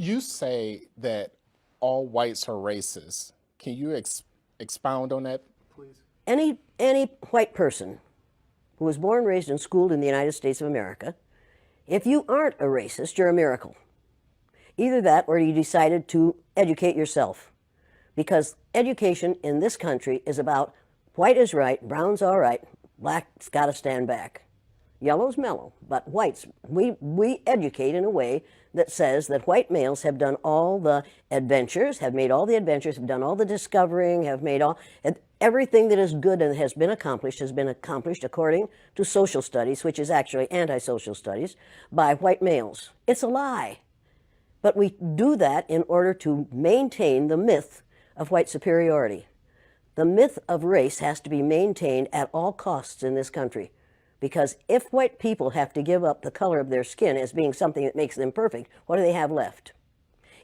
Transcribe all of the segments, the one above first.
You say that all whites are racist. Can you expound on that, please? Any white person who was born, raised, and schooled in the United States of America, if you aren't a racist, you're a miracle. Either that or you decided to educate yourself. Because education in this country is about white is right, brown's all right, black's got to stand back. Yellow's mellow, but whites, we educate in a way that says that white males have done all the adventures, have made all the adventures, have done all the discovering, have made all, everything that is good and has been accomplished according to social studies, which is actually anti-social studies, by white males. It's a lie. But we do that in order to maintain the myth of white superiority. The myth of race has to be maintained at all costs in this country. Because if white people have to give up the color of their skin as being something that makes them perfect, what do they have left?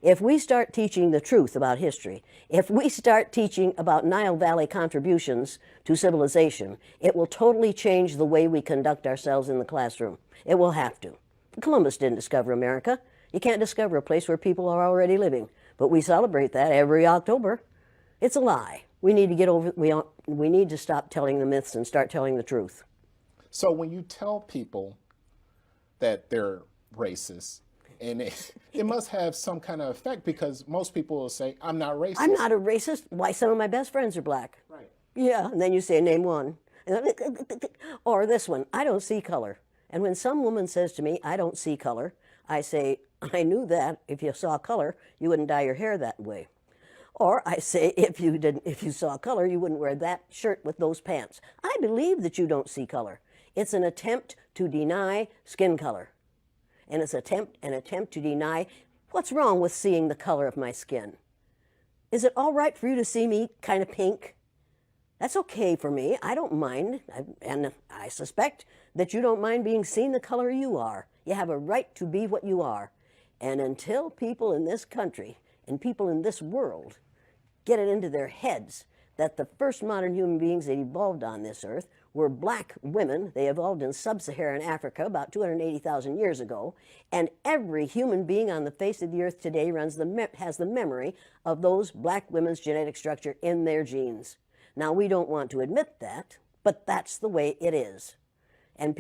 If we start teaching the truth about history, if we start teaching about Nile Valley contributions to civilization, it will totally change the way we conduct ourselves in the classroom. It will have to. Columbus didn't discover America. You can't discover a place where people are already living. But we celebrate that every October. It's a lie. We need to get over, we need to stop telling the myths and start telling the truth. So when you tell people that they're racist, and it must have some kind of effect because most people will say, I'm not racist. I'm not a racist. Why, some of my best friends are black. Right. Yeah, and then you say, name one. Or this one, I don't see color. And when some woman says to me, I don't see color, I say, I knew that. If you saw color, you wouldn't dye your hair that way. Or I say, if you saw color, you wouldn't wear that shirt with those pants. I believe that you don't see color. It's an attempt to deny skin color. And it's an attempt to deny what's wrong with seeing the color of my skin. Is it all right for you to see me kind of pink? That's okay for me. I don't mind. And I suspect that you don't mind being seen the color you are. You have a right to be what you are. And until people in this country and people in this world get it into their heads that the first modern human beings that evolved on this earth were black women. They evolved in sub-Saharan Africa about 280,000 years ago, and every human being on the face of the earth today has the memory of those black women's genetic structure in their genes. Now, we don't want to admit that, but that's the way it is. And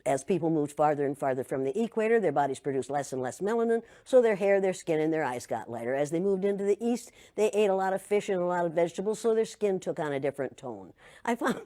as people moved farther and farther from the equator, their bodies produced less and less melanin, so their hair, their skin, and their eyes got lighter. As they moved into the east, they ate a lot of fish and a lot of vegetables, so their skin took on a different tone. I found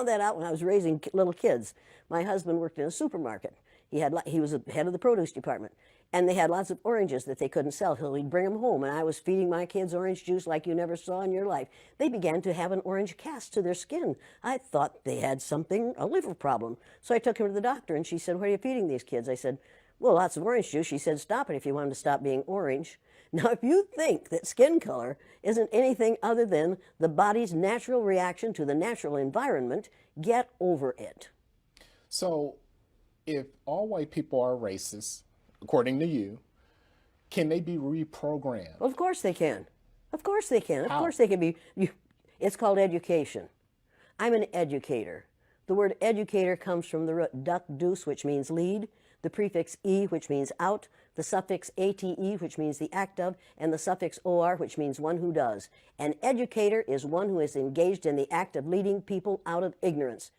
that out when I was raising little kids. My husband worked in a supermarket. He was the head of the produce department, and they had lots of oranges that they couldn't sell, so he'd bring them home, and I was feeding my kids orange juice like you never saw in your life. They began to have an orange cast to their skin. I thought they had a liver problem. So I took him to the doctor, and she said, what are you feeding these kids? I said, well, lots of orange juice. She said, stop it if you want them to stop being orange. Now, if you think that skin color isn't anything other than the body's natural reaction to the natural environment, get over it. So if all white people are racist, according to you, can they be reprogrammed? Of course they can. Of course they can. How? Of course they can be. It's called education. I'm an educator. The word educator comes from the root duc dus, which means lead, the prefix e, which means out, the suffix ate, which means the act of, and the suffix or, which means one who does. An educator is one who is engaged in the act of leading people out of ignorance.